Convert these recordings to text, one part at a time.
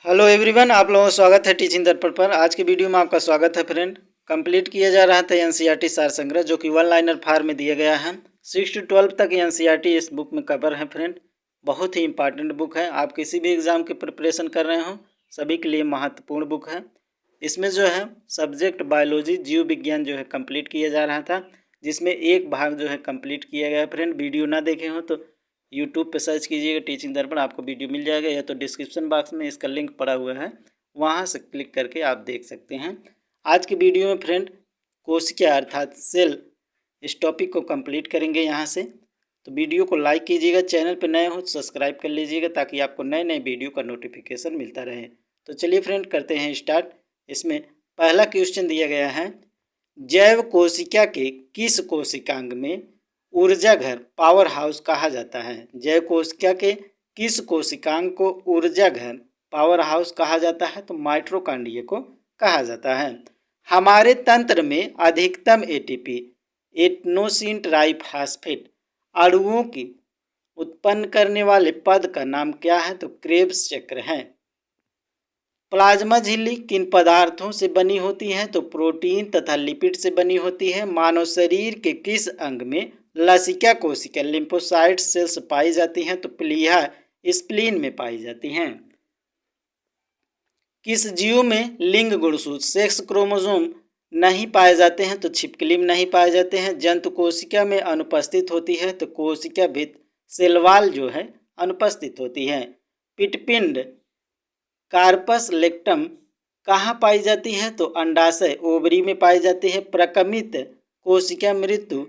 Hello everyone, आप लोगों का स्वागत है टीचिंग दर्पण पर। आज के वीडियो में आपका स्वागत है फ्रेंड। कंप्लीट किया जा रहा था एनसीईआरटी सार संग्रह, जो कि वन लाइनर फॉर्म में दिया गया है। 6 to 12 तक एनसीईआरटी इस बुक में कवर है फ्रेंड। बहुत ही इंपॉर्टेंट बुक है। आप किसी भी एग्जाम की प्रिपरेशन कर रहे हो, सभी के लिए महत्वपूर्ण बुक है। इसमें जो है सब्जेक्ट बायोलॉजी जीव विज्ञान जो है कंप्लीट किया जा रहा था, जिसमें एक भाग जो है कंप्लीट किया गया है फ्रेंड। वीडियो ना देखे हो तो यूट्यूब पे सर्च कीजिएगा टीचिंग दर्पण, आपको वीडियो मिल जाएगा, या तो डिस्क्रिप्शन बॉक्स में इसका लिंक पड़ा हुआ है, वहाँ से क्लिक करके आप देख सकते हैं। आज की वीडियो में फ्रेंड कोशिका अर्थात सेल, इस टॉपिक को कंप्लीट करेंगे यहाँ से। तो वीडियो को लाइक कीजिएगा, चैनल पर नए हो तो सब्सक्राइब कर लीजिएगा, ताकि आपको नए नए वीडियो का नोटिफिकेशन मिलता रहे। तो चलिए फ्रेंड करते हैं स्टार्ट। इसमें पहला क्वेश्चन दिया गया है, जैव कोशिका के किस कोशिकांग में ऊर्जा घर पावर हाउस कहा जाता है? जैव कोशिका के किस कोशिकांग को ऊर्जा घर पावर हाउस कहा जाता है? तो माइटोकॉन्ड्रिया को कहा जाता है। हमारे तंत्र में अधिकतम एटीपी एडेनोसिन ट्राइफॉस्फेट अणुओं की उत्पन्न करने वाले पद का नाम क्या है? तो क्रेब्स चक्र है। प्लाज्मा झिल्ली किन पदार्थों से बनी होती है? तो प्रोटीन तथा लिपिड से बनी होती है। मानव शरीर के किस अंग में लसिका कोशिका लिम्फोसाइट सेल्स पाई जाती हैं? तो प्लीहा स्प्लीन में पाई जाती हैं। किस जीव में लिंग गुणसूत्र सेक्स क्रोमोसोम नहीं पाए जाते हैं? तो छिपकली में नहीं पाए जाते हैं। जंतु कोशिका में अनुपस्थित होती है, तो कोशिका भित्त सेलवाल जो है अनुपस्थित होती है। पिटपिंड कार्पस लेक्टम कहाँ पाई जाती है? तो अंडाशय ओवरी में पाई जाती है। प्रकमित कोशिका मृत्यु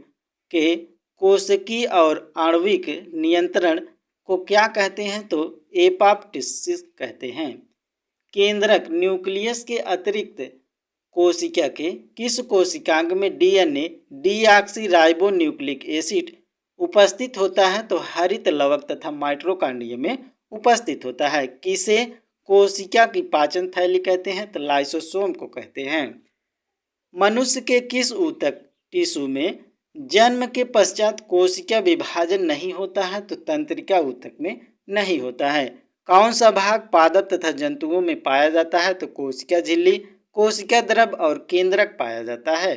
के कोशिकीय और आणविक नियंत्रण को क्या कहते हैं? तो एपोप्टोसिस कहते हैं। केंद्रक न्यूक्लियस के अतिरिक्त कोशिका के किस कोशिकांग में DNA deoxy ribo nucleic acid उपस्थित होता है? तो हरित लवक तथा माइटोकॉन्ड्रिया में उपस्थित होता है। किसे कोशिका की पाचन थैली कहते हैं? तो लाइसोसोम को कहते हैं। मनुष्य के किस ऊतक टिश्यू में जन्म के पश्चात कोशिका विभाजन नहीं होता है? तो तंत्रिका ऊतक में नहीं होता है। कौन सा भाग पादप तथा जंतुओं में पाया जाता है? तो कोशिका झिल्ली, कोशिका द्रव और केंद्रक पाया जाता है।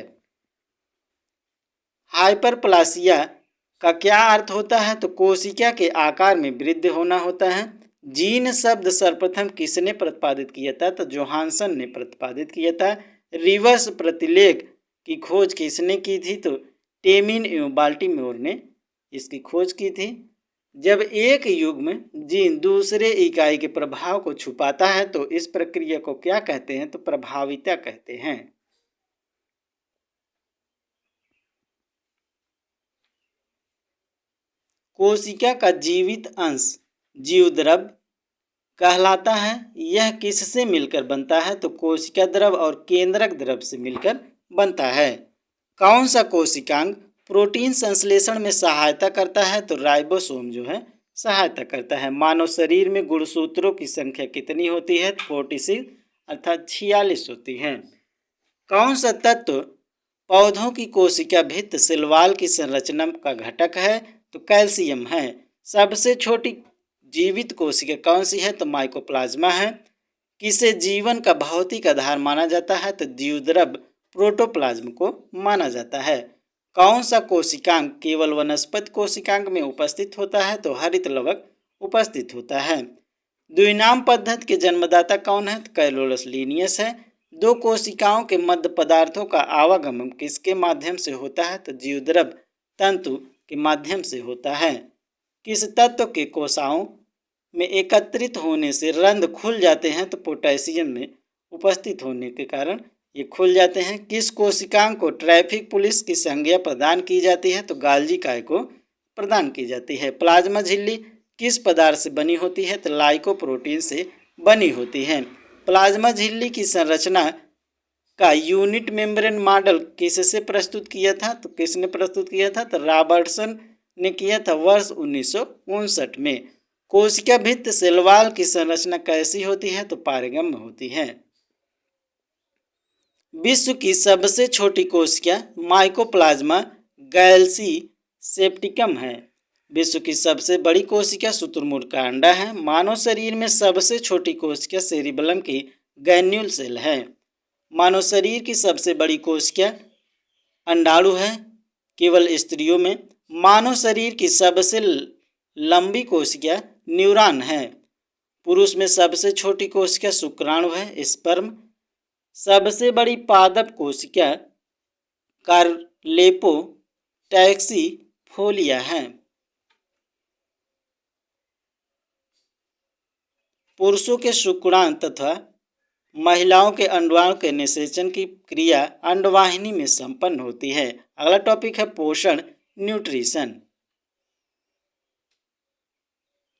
हाइपरप्लासिया का क्या अर्थ होता है? तो कोशिका के आकार में वृद्धि होना होता है। जीन शब्द सर्वप्रथम किसने प्रतिपादित किया था? तो जोहानसन ने प्रतिपादित किया था। रिवर्स प्रतिलेख की खोज किसने की थी? तो टेमिन एवं बाल्टीमोर ने इसकी खोज की थी। जब एक युग्म जीन दूसरे इकाई के प्रभाव को छुपाता है, तो इस प्रक्रिया को क्या कहते हैं? तो प्रभाविता कहते हैं। कोशिका का जीवित अंश जीवद्रव कहलाता है। यह किससे मिलकर बनता है? तो कोशिका द्रव और केंद्रक द्रव से मिलकर बनता है। कौन सा कोशिकांग प्रोटीन संश्लेषण में सहायता करता है? तो राइबोसोम जो है सहायता करता है। मानव शरीर में गुणसूत्रों की संख्या कितनी होती है? 46 अर्थात 46 होती है। कौन सा तत्व पौधों की कोशिका भित्त सेलवाल की संरचना का घटक है? तो कैल्शियम है। सबसे छोटी जीवित कोशिका कौन सी है? तो माइकोप्लाज्मा है। किसे जीवन का भौतिक आधार माना जाता है? तो जीवद्रव प्रोटोप्लाज्म को माना जाता है। कौन सा कोशिकांग केवल वनस्पति कोशिकांग में उपस्थित होता है? तो हरित लवक उपस्थित होता है। द्विनाम पद्धति के जन्मदाता कौन है? तो कैलोलस लीनियस है। दो कोशिकाओं के मध्य पदार्थों का आवागमन किसके माध्यम से होता है? तो जीवद्रव तंतु के माध्यम से होता है। किस तत्व के कोशिकाओं में एकत्रित होने से रंध्र खुल जाते हैं? तो पोटेशियम में उपस्थित होने के कारण ये खुल जाते हैं। किस कोशिकांग को ट्रैफिक पुलिस की संज्ञा प्रदान की जाती है? तो गाल्जी काय को प्रदान की जाती है। प्लाज्मा झिल्ली किस पदार्थ से बनी होती है? तो लाइकोप्रोटीन से बनी होती है। प्लाज्मा झिल्ली की संरचना का यूनिट मेम्ब्रेन मॉडल किससे प्रस्तुत किया था? तो किसने प्रस्तुत किया था? तो रॉबर्टसन ने किया था वर्ष 1959 में। कोशिका भित्त सेलवाल की संरचना कैसी होती है? तो पारगम्य होती है। विश्व की सबसे छोटी कोशिका माइकोप्लाज्मा गैल्सी सेप्टिकम है। विश्व की सबसे बड़ी कोशिका शुतुरमुर्ग का अंडा है। मानव शरीर में सबसे छोटी कोशिका सेरिबेलम की गैन्यूल सेल है। मानव शरीर की सबसे बड़ी कोशिका अंडाणु है, केवल स्त्रियों में। मानव शरीर की सबसे लंबी कोशिका न्यूरॉन है। पुरुष में सबसे छोटी कोशिका शुक्राणु है, स्पर्म। सबसे बड़ी पादप कोशिका कार्लेपो टैक्सीफोलिया है। पुरुषों के शुक्राणु तथा महिलाओं के अंडाणु के निषेचन की क्रिया अंडवाहिनी में संपन्न होती है। अगला टॉपिक है पोषण, न्यूट्रिशन।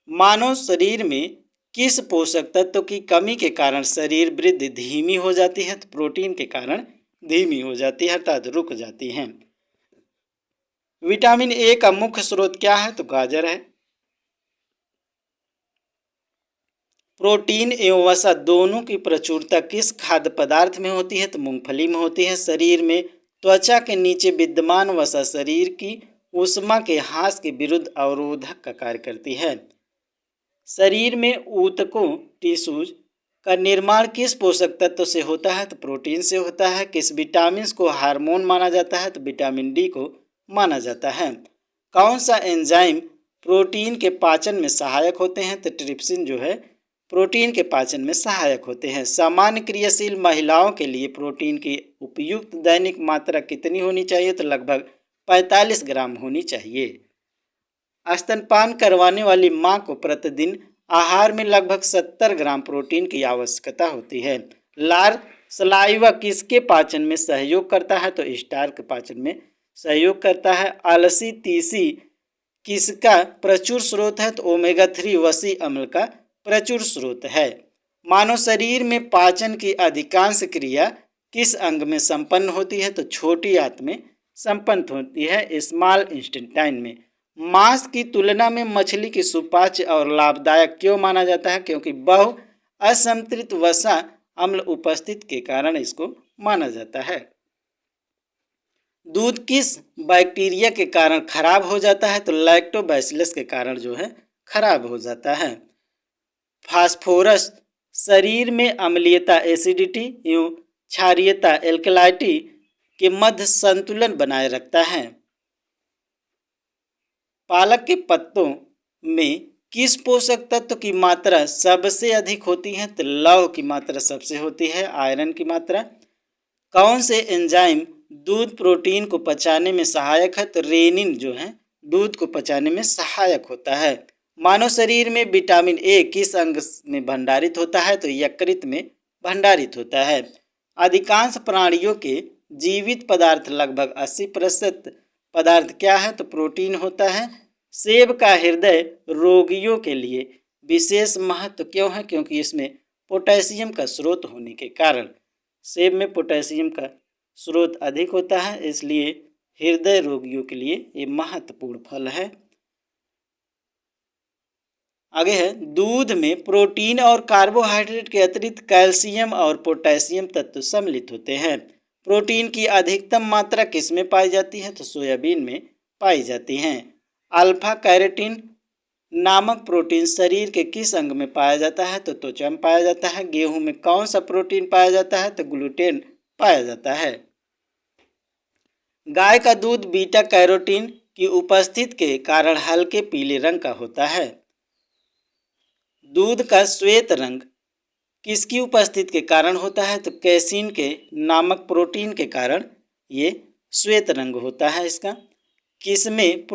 मानव शरीर में किस पोषक तत्व की कमी के कारण शरीर वृद्धि धीमी हो जाती है? तो प्रोटीन के कारण धीमी हो जाती है, अर्थात रुक जाती है। विटामिन ए का मुख्य स्रोत क्या है? तो गाजर है। प्रोटीन एवं वसा दोनों की प्रचुरता किस खाद्य पदार्थ में होती है? तो मूंगफली में होती है। शरीर में त्वचा के नीचे विद्यमान वसा शरीर की ऊष्मा के ह्रास के विरुद्ध अवरोधक का कार्य करती है। शरीर में ऊतकों टिश्यूज का निर्माण किस पोषक तत्व से होता है? तो प्रोटीन से होता है। किस विटामिन को हार्मोन माना जाता है? तो विटामिन डी को माना जाता है। कौन सा एंजाइम प्रोटीन के पाचन में सहायक होते हैं? तो ट्रिप्सिन जो है प्रोटीन के पाचन में सहायक होते हैं। सामान्य क्रियाशील महिलाओं के लिए प्रोटीन की उपयुक्त दैनिक मात्रा कितनी होनी चाहिए? तो लगभग 45 ग्राम होनी चाहिए। स्तनपान करवाने वाली मां को प्रतिदिन आहार में लगभग 70 ग्राम प्रोटीन की आवश्यकता होती है। लार सलाइवा किसके पाचन में सहयोग करता है? तो स्टार्च के पाचन में सहयोग करता है। अलसी तीसी किसका प्रचुर स्रोत है? तो ओमेगा 3 वसी अम्ल का प्रचुर स्रोत है। मानव शरीर में पाचन की अधिकांश क्रिया किस अंग में संपन्न होती है? तो छोटी आंत में संपन्न होती है, स्मॉल इंटेस्टाइन में। मांस की तुलना में मछली की सुपाच्य और लाभदायक क्यों माना जाता है? क्योंकि बहु असंतृप्त वसा अम्ल उपस्थित के कारण इसको माना जाता है। दूध किस बैक्टीरिया के कारण खराब हो जाता है? तो लैक्टोबैसिलस के कारण जो है खराब हो जाता है। फास्फोरस शरीर में अम्लीयता एसिडिटी एवं क्षारीयता एल्कलाइटी के मध्य संतुलन बनाए रखता है। पालक के पत्तों में किस पोषक तत्व की मात्रा सबसे अधिक होती है? तो लौह की मात्रा सबसे होती है, आयरन की मात्रा। कौन से एंजाइम दूध प्रोटीन को पचाने में सहायक है? तो रेनिन जो है दूध को पचाने में सहायक होता है। मानव शरीर में विटामिन ए किस अंग में भंडारित होता है? तो यकृत में भंडारित होता है। अधिकांश प्राणियों के जीवित पदार्थ लगभग 80% पदार्थ क्या है? तो प्रोटीन होता है। सेब का हृदय रोगियों के लिए विशेष महत्व क्यों है? क्योंकि इसमें पोटेशियम का स्रोत होने के कारण। सेब में पोटेशियम का स्रोत अधिक होता है, इसलिए हृदय रोगियों के लिए ये महत्वपूर्ण फल है। आगे है, दूध में प्रोटीन और कार्बोहाइड्रेट के अतिरिक्त कैल्शियम और पोटेशियम तत्व सम्मिलित होते हैं। प्रोटीन की अधिकतम मात्रा किस में पाई जाती है? तो सोयाबीन में पाई जाती है। अल्फा कैरोटीन नामक प्रोटीन शरीर के किस अंग में पाया जाता है? तो त्वचा में पाया जाता है। गेहूं में कौन सा प्रोटीन पाया जाता है? तो ग्लूटेन पाया जाता है। गाय का दूध बीटा कैरोटीन की उपस्थिति के कारण हल्के पीले रंग का होता है। दूध का श्वेत रंग किसकी उपस्थिति के कारण होता है? तो कैसीन के नामक प्रोटीन के कारण ये श्वेत रंग होता है इसका। किसमें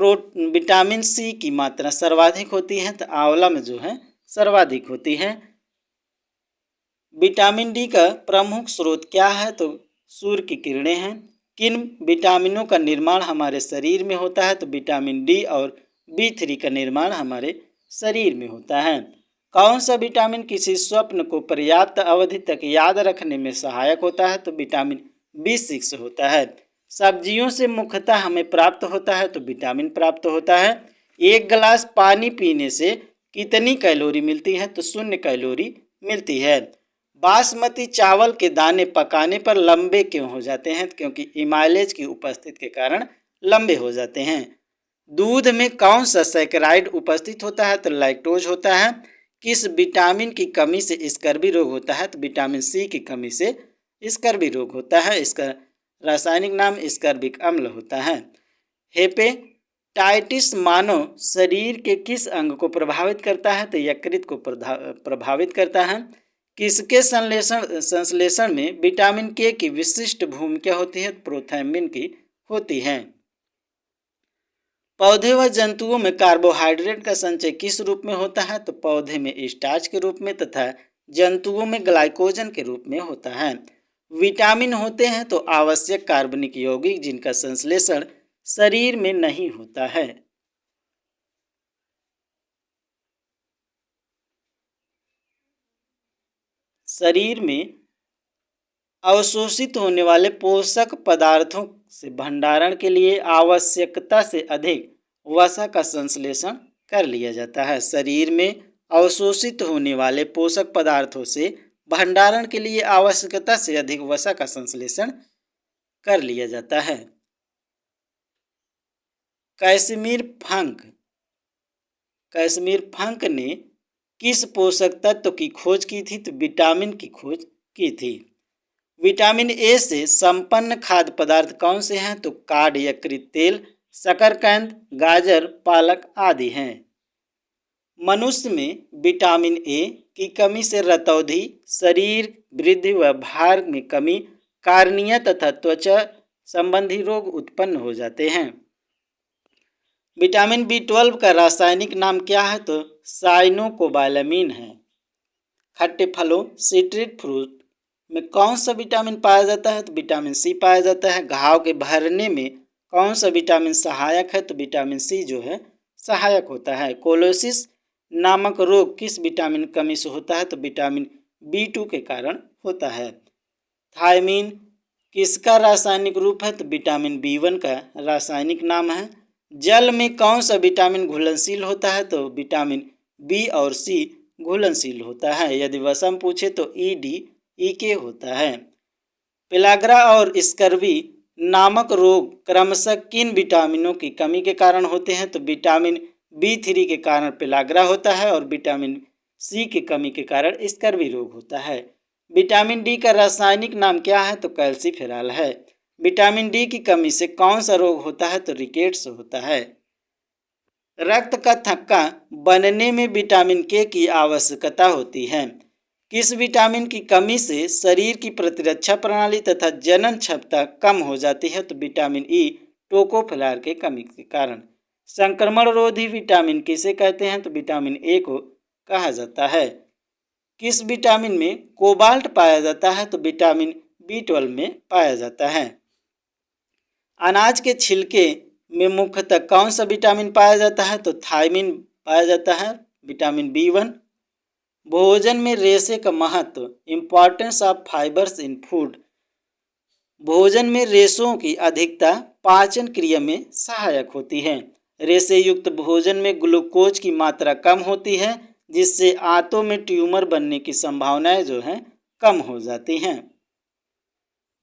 विटामिन सी की मात्रा सर्वाधिक होती है? तो आंवला में जो है सर्वाधिक होती है। विटामिन डी का प्रमुख स्रोत क्या है? तो सूर्य की किरणें हैं। किन विटामिनों का निर्माण हमारे शरीर में होता है? तो विटामिन डी और B3 का निर्माण हमारे शरीर में होता है। कौन सा विटामिन किसी स्वप्न को पर्याप्त अवधि तक याद रखने में सहायक होता है? तो विटामिन B6 होता है। सब्जियों से मुख्यतः हमें प्राप्त होता है तो विटामिन प्राप्त होता है। एक गिलास पानी पीने से कितनी कैलोरी मिलती है? तो 0 कैलोरी मिलती है। बासमती चावल के दाने पकाने पर लंबे क्यों हो जाते हैं? क्योंकि इमाइलेज की उपस्थिति के कारण लंबे हो जाते हैं। दूध में कौन सा सैकराइड उपस्थित होता है? तो लैक्टोज होता है। किस विटामिन की कमी से स्कर्वी रोग होता है? तो विटामिन सी की कमी से स्कर्वी रोग होता है। इसका रासायनिक नाम स्कर्बिक अम्ल होता है। हेपेटाइटिस मानव शरीर के किस अंग को प्रभावित करता है? तो यकृत को प्रभावित करता है। किसके संश्लेषण में विटामिन के की विशिष्ट भूमिका होती है? प्रोथैम्बिन की होती है। पौधे व जंतुओं में कार्बोहाइड्रेट का संचय किस रूप में होता है? तो पौधे में स्टार्च के रूप में तथा जंतुओं में ग्लाइकोजन के रूप में होता है। विटामिन होते हैं तो आवश्यक कार्बनिक यौगिक जिनका संश्लेषण शरीर में नहीं होता है। शरीर में अवशोषित होने वाले पोषक पदार्थों से भंडारण के लिए आवश्यकता से अधिक वसा का संश्लेषण कर लिया जाता है। शरीर में अवशोषित होने वाले पोषक पदार्थों से भंडारण के लिए आवश्यकता से अधिक वसा का संश्लेषण कर लिया जाता है। कैसमीर फंक ने किस पोषक तत्व की खोज की थी? तो विटामिन की खोज की थी। विटामिन ए से संपन्न खाद्य पदार्थ कौन से हैं? तो कार्ड यकृत तेल, शकरकंद, गाजर, पालक आदि हैं। मनुष्य में विटामिन ए की कमी से रतौंधी, शरीर वृद्धि व भार में कमी, कार्निया तथा त्वचा संबंधी रोग उत्पन्न हो जाते हैं। विटामिन B12 का रासायनिक नाम क्या है? तो साइनोकोबालामिन है। खट्टे फलों सिट्रिक फ्रूट में कौन सा विटामिन पाया जाता है? तो विटामिन सी पाया जाता है। घाव के भरने में कौन सा विटामिन सहायक है? तो विटामिन सी जो है सहायक होता है। कोलोसिस नामक रोग किस विटामिन कमी से होता है? तो विटामिन B2 के कारण होता है। थायमीन किसका रासायनिक रूप है? तो विटामिन B1 का रासायनिक नाम है। जल में कौन सा विटामिन घुलनशील होता है? तो विटामिन बी और सी घुलनशील होता है। यदि वसम पूछे तो ED, EK होता है। पेलाग्रा और स्कर्वी नामक रोग क्रमशः किन विटामिनों की कमी के कारण होते हैं? तो विटामिन B3 के कारण पेलाग्रा होता है और विटामिन सी की कमी के कारण स्कर्वी रोग होता है। विटामिन डी का रासायनिक नाम क्या है? तो कैल्सीफेरॉल है। विटामिन डी की कमी से कौन सा रोग होता है? तो रिकेट्स होता है। रक्त का थक्का बनने में विटामिन के की आवश्यकता होती है। किस विटामिन की कमी से शरीर की प्रतिरक्षा प्रणाली तथा जनन क्षमता कम हो जाती है? तो विटामिन ई टोकोफेरॉल के कमी के कारण। संक्रमण रोधी विटामिन किसे कहते हैं? तो विटामिन ए को कहा जाता है। किस विटामिन में कोबाल्ट पाया जाता है? तो विटामिन B12 में पाया जाता है। अनाज के छिलके में मुख्यतः कौन सा विटामिन पाया जाता है? तो थायमिन पाया जाता है, विटामिन B1। भोजन में रेशे का महत्व, importance of fibres in food. भोजन में रेशों की अधिकता पाचन क्रिया में सहायक होती है। रेशे युक्त भोजन में ग्लूकोज की मात्रा कम होती है, जिससे आंतों में ट्यूमर बनने की संभावनाएं जो हैं कम हो जाती हैं।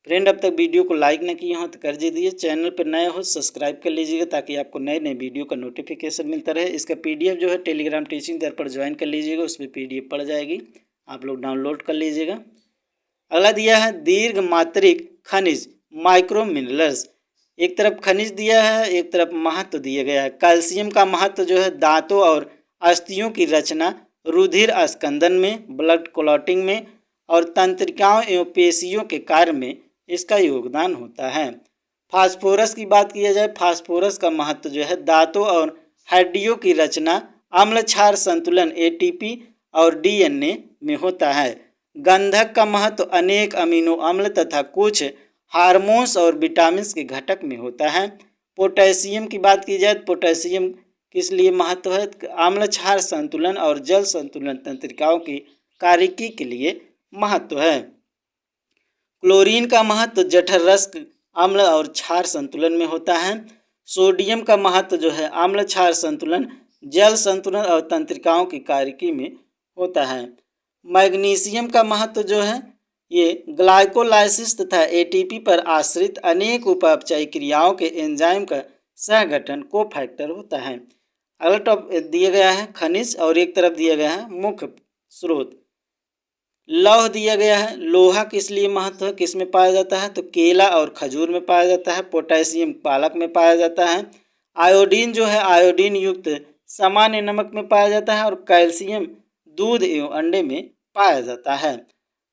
फ्रेंड, अब तक वीडियो को लाइक न किए हो तो कर दीजिए। चैनल पर नए हो सब्सक्राइब कर लीजिएगा ताकि आपको नए नए वीडियो का नोटिफिकेशन मिलता रहे। इसका PDF जो है टेलीग्राम टीचिंग दर पर ज्वाइन कर लीजिएगा, उसमें PDF पड़ जाएगी, आप लोग डाउनलोड कर लीजिएगा। अगला दिया है दीर्घ मात्रिक खनिज, माइक्रो मिनरल्स। एक तरफ खनिज दिया है, एक तरफ महत्व दिया गया है। कैल्शियम का महत्व जो है दांतों और अस्थियों की रचना, रुधिर अस्कंदन में, ब्लड क्लॉटिंग में और तंत्रिकाओं एवं पेशियों के कार्य में इसका योगदान होता है। फास्फोरस की बात किया जाए, फास्फोरस का महत्व जो है दांतों और हड्डियों की रचना, अम्ल क्षार संतुलन ATP और DNA में होता है। गंधक का महत्व अनेक अमीनो अम्ल तथा कुछ हार्मोन्स और विटामिन के घटक में होता है। पोटेशियम की बात की जाए तो पोटेशियम किस लिए महत्व है? अम्ल क्षार संतुलन और जल संतुलन तंत्रिकाओं की कार्यकी के लिए महत्व है। क्लोरीन का महत्व जठर रस अम्ल और क्षार संतुलन में होता है। सोडियम का महत्व जो है अम्ल क्षार संतुलन, जल संतुलन और तंत्रिकाओं की कार्यकी में होता है। मैग्नीशियम का महत्व जो है ये ग्लाइकोलाइसिस तथा ATP पर आश्रित अनेक उपापचयी क्रियाओं के एंजाइम का सहगठन कोफैक्टर होता है। अगला टॉपिक दिया गया है खनिज और एक तरफ दिया गया है मुख्य स्रोत। लौह दिया गया है, लोहा किस लिए महत्व है, किस में पाया जाता है, तो केला और खजूर में पाया जाता है। पोटेशियम पालक में पाया जाता है। आयोडीन जो है आयोडीन युक्त सामान्य नमक में पाया जाता है और कैल्शियम दूध एवं अंडे में पाया जाता है।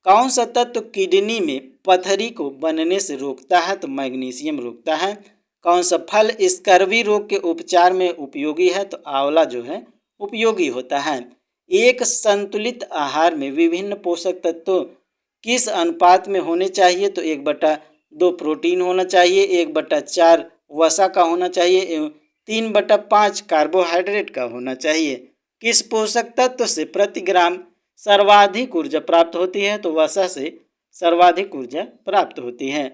कौन सा तत्व किडनी में पथरी को बनने से रोकता है, तो मैग्नीशियम रोकता है। कौन सा फल स्कर्वी रोग के उपचार में उपयोगी है, तो आंवला जो है उपयोगी होता है। एक संतुलित आहार में विभिन्न पोषक तत्वों किस अनुपात में होने चाहिए, तो 1/2 प्रोटीन होना चाहिए, 1/4 वसा का होना चाहिए एवं 3/5 कार्बोहाइड्रेट का होना चाहिए। किस पोषक तत्व से प्रति ग्राम सर्वाधिक ऊर्जा प्राप्त होती है, तो वसा से सर्वाधिक ऊर्जा प्राप्त होती है।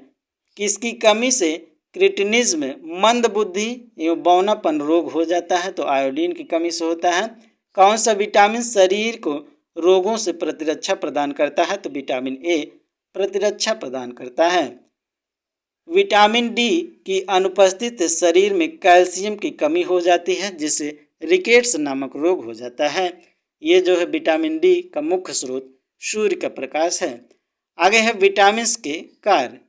किसकी कमी से क्रिटिनिज्म मंद बुद्धि एवं बौनापन रोग हो जाता है, तो आयोडीन की कमी से होता है। कौन सा विटामिन शरीर को रोगों से प्रतिरक्षा प्रदान करता है, तो विटामिन ए प्रतिरक्षा प्रदान करता है। विटामिन डी की अनुपस्थित शरीर में कैल्शियम की कमी हो जाती है जिससे रिकेट्स नामक रोग हो जाता है। ये जो है विटामिन डी का मुख्य स्रोत सूर्य का प्रकाश है। आगे है विटामिन के कार्य।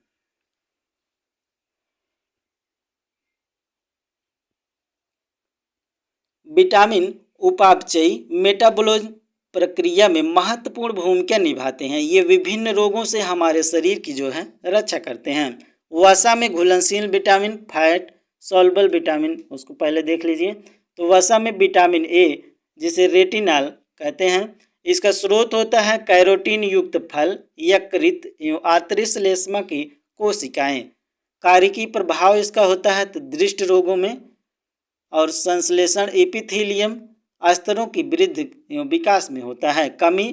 विटामिन उपापचयी मेटाबॉलिज्म प्रक्रिया में महत्वपूर्ण भूमिका निभाते हैं। ये विभिन्न रोगों से हमारे शरीर की जो है रक्षा करते हैं। वसा में घुलनशील विटामिन, फैट सॉल्युबल विटामिन, उसको पहले देख लीजिए। तो वसा में विटामिन ए जिसे रेटिनॉल कहते हैं, इसका स्रोत होता है कैरोटीन युक्त फल, यकृत एवं आंतरिक श्लेष्मा की कोशिकाएं। कार्यकी प्रभाव इसका होता है तो दृष्टि रोगों में और संश्लेषण एपिथेलियम स्तरों की वृद्धि एवं विकास में होता है।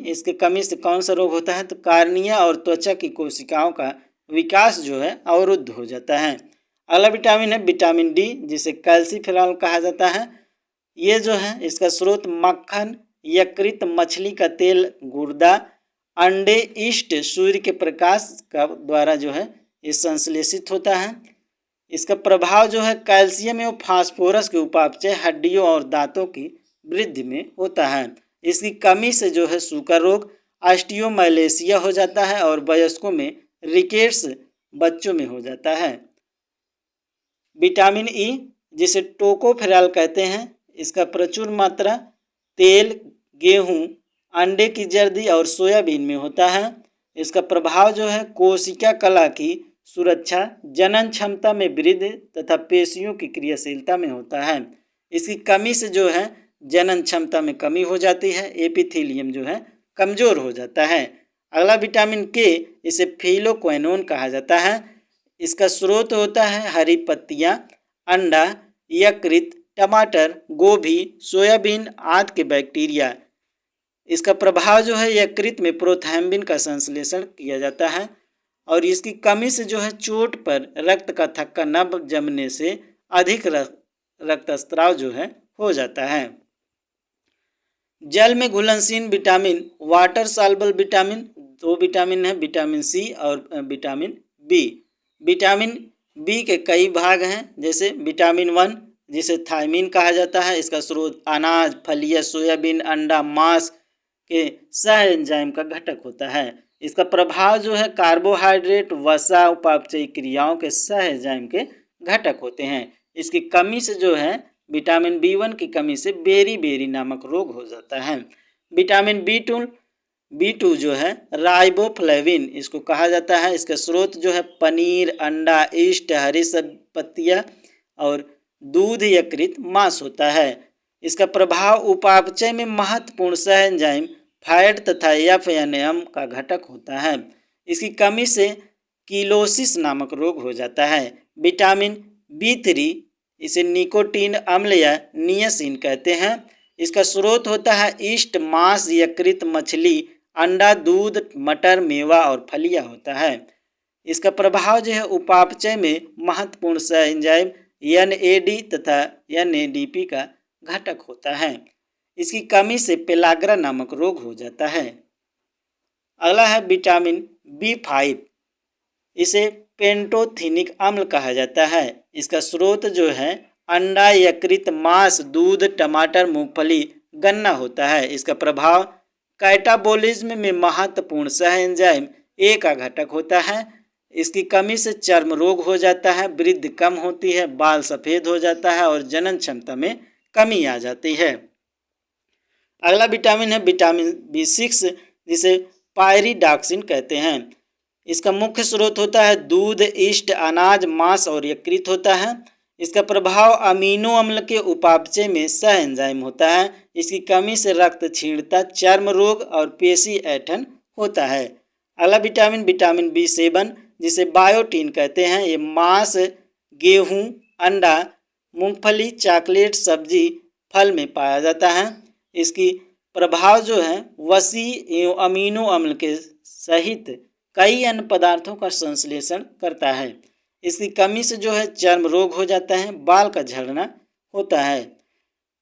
इसके कमी से कौन सा रोग होता है, तो कार्निया और त्वचा की कोशिकाओं का विकास जो है अवरुद्ध हो जाता है। अगला विटामिन है विटामिन डी जिसे कैल्सीफेरॉल कहा जाता है। ये जो है इसका स्रोत मक्खन, यकृत, मछली का तेल, गुर्दा, अंडे, ईस्ट, सूर्य के प्रकाश का द्वारा जो है ये संश्लेषित होता है। इसका प्रभाव जो है कैल्शियम एवं फास्फोरस के उपापचय, हड्डियों और दांतों की वृद्धि में होता है। इसकी कमी से जो है सूखा रोग, ऑस्टियोमालेशिया हो जाता है और वयस्कों में रिकेट्स बच्चों में हो जाता है। विटामिन ई जिसे टोकोफेरॉल कहते हैं, इसका प्रचुर मात्रा तेल, गेहूं, अंडे की जर्दी और सोयाबीन में होता है। इसका प्रभाव जो है कोशिका कला की सुरक्षा, जनन क्षमता में वृद्धि तथा पेशियों की क्रियाशीलता में होता है। इसकी कमी से जो है जनन क्षमता में कमी हो जाती है, एपिथेलियम जो है कमजोर हो जाता है। अगला विटामिन के, इसे फिलोक्विनोन कहा जाता है। इसका स्रोत होता है हरी पत्तियां, अंडा, यकृत, टमाटर, गोभी, सोयाबीन आदि के बैक्टीरिया। इसका प्रभाव जो है यकृत में प्रोथैम्बिन का संश्लेषण किया जाता है और इसकी कमी से जो है चोट पर रक्त का थक्का न जमने से अधिक रक्तस्राव जो है हो जाता है। जल में घुलनशील vitamin, water soluble vitamin, 2 vitamin है, विटामिन सी और विटामिन बी। विटामिन बी के कई भाग हैं, जैसे विटामिन 1 जिसे थायमिन कहा जाता है। इसका स्रोत अनाज, फलियां, सोयाबीन, अंडा, मांस के सह एंजाइम का घटक होता है। इसका प्रभाव जो है कार्बोहाइड्रेट, वसा, उपापचयी क्रियाओं के सह एंजाइम के घटक होते हैं। इसकी कमी से जो है विटामिन B1 की कमी से बेरी नामक रोग हो जाता है। विटामिन B2 जो है राइबोफ्लेविन इसको कहा जाता है। इसका स्रोत जो है पनीर, अंडा, ईस्ट, हरी पत्तियां और दूध, यकृत, मांस होता है। इसका प्रभाव उपापचय में महत्वपूर्ण सह एंजाइम फैट तथा एफएनएम का घटक होता है। इसकी कमी से कीलोसिस नामक रोग हो जाता है। विटामिन B3 इसे निकोटीन अम्ल या नियासिन कहते हैं। इसका स्रोत होता है ईस्ट, मांस, यकृत, मछली, अंडा, दूध, मटर, मेवा और फलियां होता है। इसका प्रभाव जो है उपापचय में महत्वपूर्ण सह एंजाइम NAD तथा NADP का घटक होता है। इसकी कमी से पेलाग्रा नामक रोग हो जाता है। अगला है विटामिन B5, इसे पेंटोथेनिक अम्ल कहा जाता है। इसका स्रोत जो है अंडा, यकृत, मांस, दूध, टमाटर, मूंगफली, गन्ना होता है। इसका प्रभाव कैटाबोलिज्म में महत्वपूर्ण सह एंजाइम ए का घटक होता है। इसकी कमी से चर्म रोग हो जाता है, वृद्धि कम होती है, बाल सफ़ेद हो जाता है और जनन क्षमता में कमी आ जाती है। अगला विटामिन है विटामिन B6, जिसे पायरिडॉक्सिन कहते हैं। इसका मुख्य स्रोत होता है दूध, ईस्ट, अनाज, मांस और यकृत होता है। इसका प्रभाव अमीनो अम्ल के उपापचय में सह एंजाइम होता है। इसकी कमी से रक्त क्षीणता, चर्म रोग और पेशी ऐंठन होता है। अगला विटामिन विटामिन B7, जिसे बायोटीन कहते हैं। ये मांस, गेहूँ, अंडा, मूंगफली, चॉकलेट, सब्जी, फल में पाया जाता है। इसकी प्रभाव जो है वसी एवं अमीनो अम्ल के सहित कई अन्य पदार्थों का संश्लेषण करता है। इसकी कमी से जो है चर्म रोग हो जाता है, बाल का झड़ना होता है।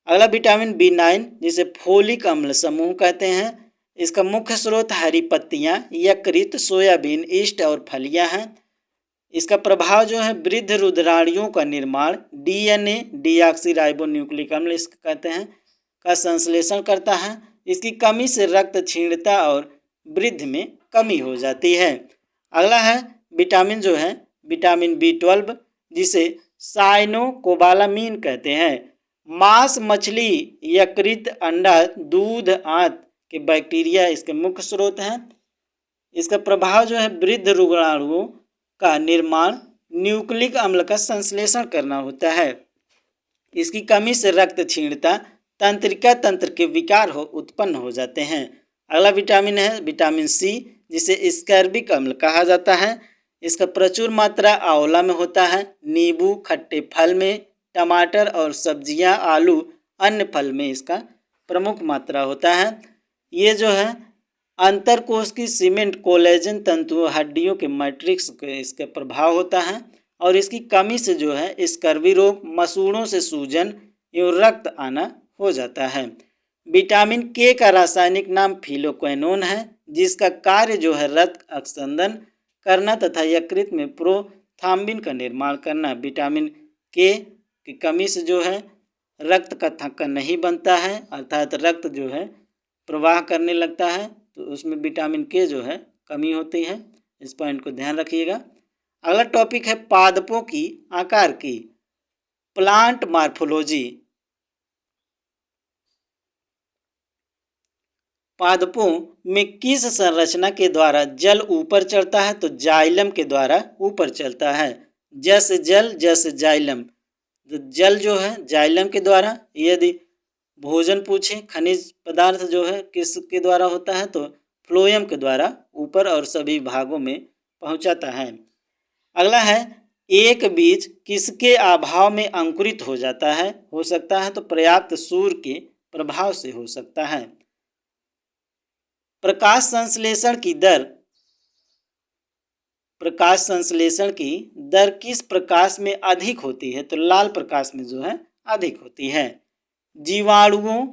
अगला विटामिन B9, जिसे फोलिक अम्ल समूह कहते हैं। इसका मुख्य स्रोत हरी पत्तियां, यकृत, सोयाबीन, ईस्ट और फलियां हैं। इसका प्रभाव जो है वृद्ध रुधिराणुओं का निर्माण, DNA डीऑक्सीराइबोन्यूक्लिक अम्ल इसको कहते हैं, का संश्लेषण करता है। इसकी कमी से रक्त क्षीणता और वृद्धि में कमी हो जाती है। अगला है विटामिन जो है विटामिन B12, जिसे साइनोकोबालामीन कहते हैं। मांस, मछली, यकृत, अंडा, दूध, आंत के बैक्टीरिया इसके मुख्य स्रोत हैं। इसका प्रभाव जो है वृद्ध रुधिराणुओं का निर्माण, न्यूक्लिक अम्ल का संश्लेषण करना होता है। इसकी कमी से रक्त क्षीणता, तंत्रिका तंत्र के विकार उत्पन्न हो जाते हैं। अगला विटामिन है विटामिन C, जिसे स्कैर्बिक अम्ल कहा जाता है। इसका प्रचुर मात्रा आंवला में होता है, नींबू, खट्टे फल में, टमाटर और सब्जियां, आलू, अन्य फल में इसका प्रमुख मात्रा होता है। ये जो है अंतरकोश की सीमेंट, कोलेजन तंतुओं, हड्डियों के मैट्रिक्स के इसका प्रभाव होता है और इसकी कमी से जो है स्कर्वी रोग, मसूड़ों से सूजन एवं रक्त आना हो जाता है। विटामिन K का रासायनिक नाम फिलोक्विनोन है, जिसका कार्य जो है रक्त अक्संदन करना तथा यकृत में प्रोथाम्बिन का निर्माण करना। विटामिन K की कमी से जो है रक्त का थक्का नहीं बनता है, अर्थात रक्त जो है प्रवाह करने लगता है, तो उसमें विटामिन K जो है कमी होती है। इस पॉइंट को ध्यान रखिएगा। अगला टॉपिक है पादपों की आकार की प्लांट मार्फोलॉजी। पादपों में किस संरचना के द्वारा जल ऊपर चढ़ता है? तो जाइलम के द्वारा ऊपर चलता है। जस जल जस जाइलम, तो जल जो है जाइलम के द्वारा। यदि भोजन पूछे, खनिज पदार्थ जो है किसके द्वारा होता है? तो फ्लोएम के द्वारा ऊपर और सभी भागों में पहुंचाता है। अगला है एक बीज किसके अभाव में अंकुरित हो जाता है? हो सकता है तो पर्याप्त सूर्य के प्रभाव से हो सकता है। प्रकाश संश्लेषण की दर किस प्रकाश में अधिक होती है? तो लाल प्रकाश में जो है अधिक होती है। जीवाणुओं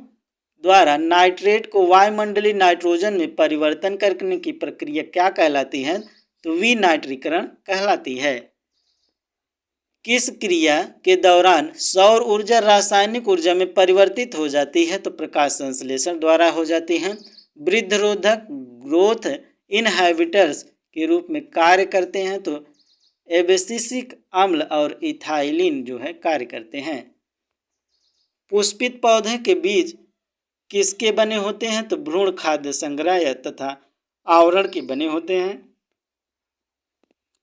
द्वारा नाइट्रेट को वायुमंडलीय नाइट्रोजन में परिवर्तन करने की प्रक्रिया क्या कहलाती है? तो विनाइट्रीकरण कहलाती है। किस क्रिया के दौरान सौर ऊर्जा रासायनिक ऊर्जा में परिवर्तित हो जाती है? तो प्रकाश संश्लेषण द्वारा हो जाती है। वृद्धरोधक ग्रोथ इनहिबिटर्स के रूप में कार्य करते हैं, तो एब्सिसिक अम्ल और इथाइलिन जो है कार्य करते हैं। पुष्पित पौधे के बीज किसके बने होते हैं? तो भ्रूण खाद्य संग्रह तथा आवरण के बने होते हैं।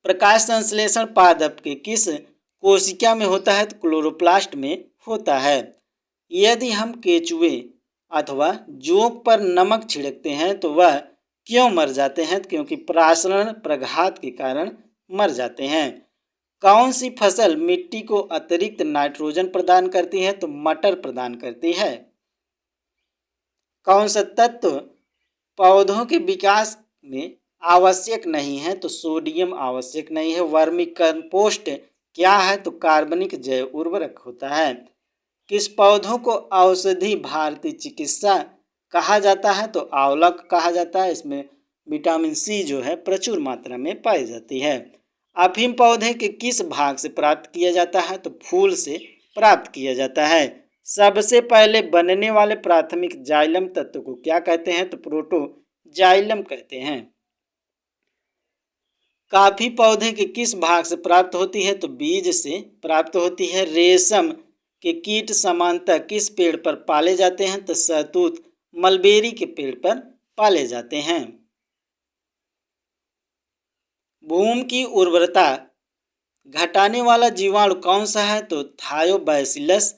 प्रकाश संश्लेषण पादप के किस कोशिका में होता है? तो क्लोरोप्लास्ट में होता है। यदि हम केचुए अथवा जोंक पर नमक छिड़कते हैं तो वह क्यों मर जाते हैं? क्योंकि प्रासरण प्रघात के कारण मर जाते हैं। कौन सी फसल मिट्टी को अतिरिक्त नाइट्रोजन प्रदान करती है? तो मटर प्रदान करती है। कौन सा तत्व पौधों के विकास में आवश्यक नहीं है? तो सोडियम आवश्यक नहीं है। वर्मी कंपोस्ट क्या है? तो कार्बनिक जैव उर्वरक होता है। किस पौधों को औषधि भारतीय चिकित्सा कहा जाता है? तो आंवला कहा जाता है। इसमें विटामिन C जो है प्रचुर मात्रा में पाई जाती है। अफीम पौधे के किस भाग से प्राप्त किया जाता है? तो फूल से प्राप्त किया जाता है। सबसे पहले बनने वाले प्राथमिक जाइलम तत्व को क्या कहते हैं? तो प्रोटोजाइलम कहते हैं। कॉफी पौधे के किस भाग से प्राप्त होती है? तो बीज से प्राप्त होती है। रेशम के कीट सामान्यतः किस पेड़ पर पाले जाते हैं? तो शहतूत मलबेरी के पेड़ पर पाले जाते हैं। भूमि की उर्वरता घटाने वाला जीवाणु कौन सा है? तो थायोबैसिलस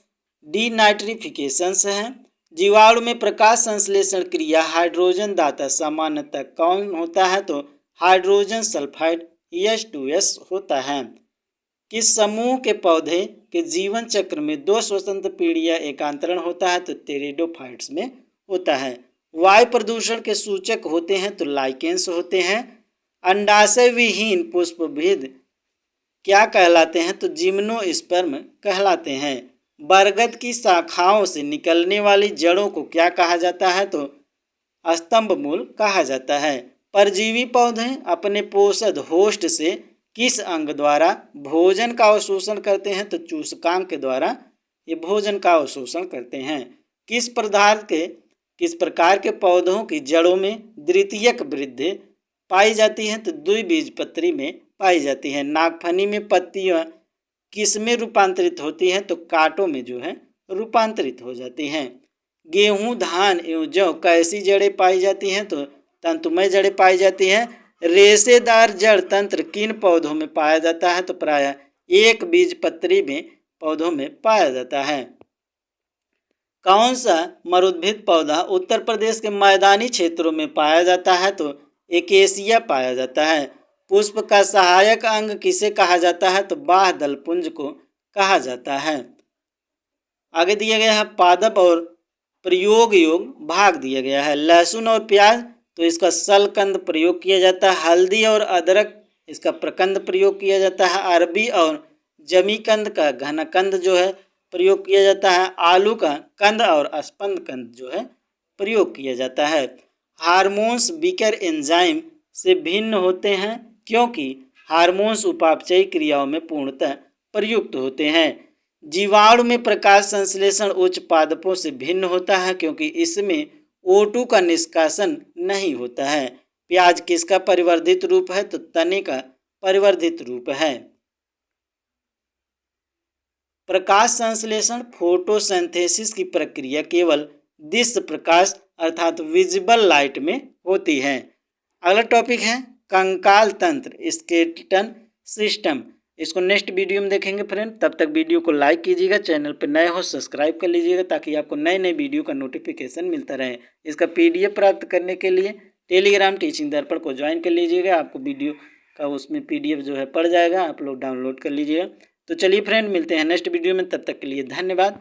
डीनाइट्रिफिकेशंस है। जीवाणु में प्रकाश संश्लेषण क्रिया हाइड्रोजन दाता सामान्यतः कौन होता है? तो हाइड्रोजन सल्फाइड H2S होता है। किस समूह के पौधे के जीवन चक्र में 2 स्वतंत्र पीढ़ियां एकांतरण होता है? तो टेरिडोफाइट्स में होता है। वायु प्रदूषण के सूचक होते हैं? तो लाइकेंस होते हैं। अंडाशय विहीन पुष्पभेद क्या कहलाते हैं? तो जिम्नोस्पर्म कहलाते हैं। बरगद की शाखाओं से निकलने वाली जड़ों को क्या कहा जाता है? तो स्तंभ मूल कहा जाता है। परजीवी पौधे अपने पोषक होस्ट से किस अंग द्वारा भोजन का अवशोषण करते हैं? तो चूसकांक के द्वारा ये भोजन का अवशोषण करते हैं। किस प्रकार के पौधों की जड़ों में द्वितीयक वृद्धि पाई जाती है? तो द्विबीजपत्री में पाई जाती है। नागफनी में पत्तियां किस में रूपांतरित होती हैं? तो कांटों में जो है रूपांतरित हो जाती हैं। गेहूं, धान एवं जौ कैसी जड़ें पाई जाती हैं? तो तंतुमय जड़ें पाई जाती हैं। रेशेदार जड़ तंत्र किन पौधों में पाया जाता है? तो प्रायः एक बीजपत्री में पौधों में पाया जाता है। कौन सा मरुद्भिद पौधा उत्तर प्रदेश के मैदानी क्षेत्रों में पाया जाता है? तो एकेसिया पाया जाता है। पुष्प का सहायक अंग किसे कहा जाता है? तो बाह्य दलपुंज को कहा जाता है। आगे दिया गया है पादप और प्रयोग योग भाग दिया गया है। लहसुन और प्याज तो इसका सलकंद प्रयोग किया जाता है। हल्दी और अदरक इसका प्रकंद प्रयोग किया जाता है। अरबी और जमीकंद का घनकंद जो है प्रयोग किया जाता है। आलू का कंद और स्पंद कंद जो है प्रयोग किया जाता है। हार्मोन्स बीकर एंजाइम से भिन्न होते हैं क्योंकि हार्मोन्स उपापचयी क्रियाओं में पूर्णतः प्रयुक्त होते हैं। जीवाणु में प्रकाश संश्लेषण उच्च पादपों से भिन्न होता है क्योंकि इसमें O2 का निष्कासन नहीं होता है। प्याज किसका परिवर्धित रूप है? तो तने का परिवर्धित रूप है। प्रकाश संश्लेषण फोटोसिंथेसिस की प्रक्रिया केवल दृश्य प्रकाश अर्थात विजिबल लाइट में होती है। अगला टॉपिक है कंकाल तंत्र स्केलेटन सिस्टम। इसको नेक्स्ट वीडियो में देखेंगे फ्रेंड। तब तक वीडियो को लाइक कीजिएगा, चैनल पर नए हो सब्सक्राइब कर लीजिएगा ताकि आपको नए नए वीडियो का नोटिफिकेशन मिलता रहे। इसका PDF प्राप्त करने के लिए टेलीग्राम टीचिंग दर्पण को ज्वाइन कर लीजिएगा। आपको वीडियो का उसमें PDF जो है पड़ जाएगा, आप लोग डाउनलोड कर लीजिएगा। तो चलिए फ्रेंड, मिलते हैं नेक्स्ट वीडियो में। तब तक के लिए धन्यवाद।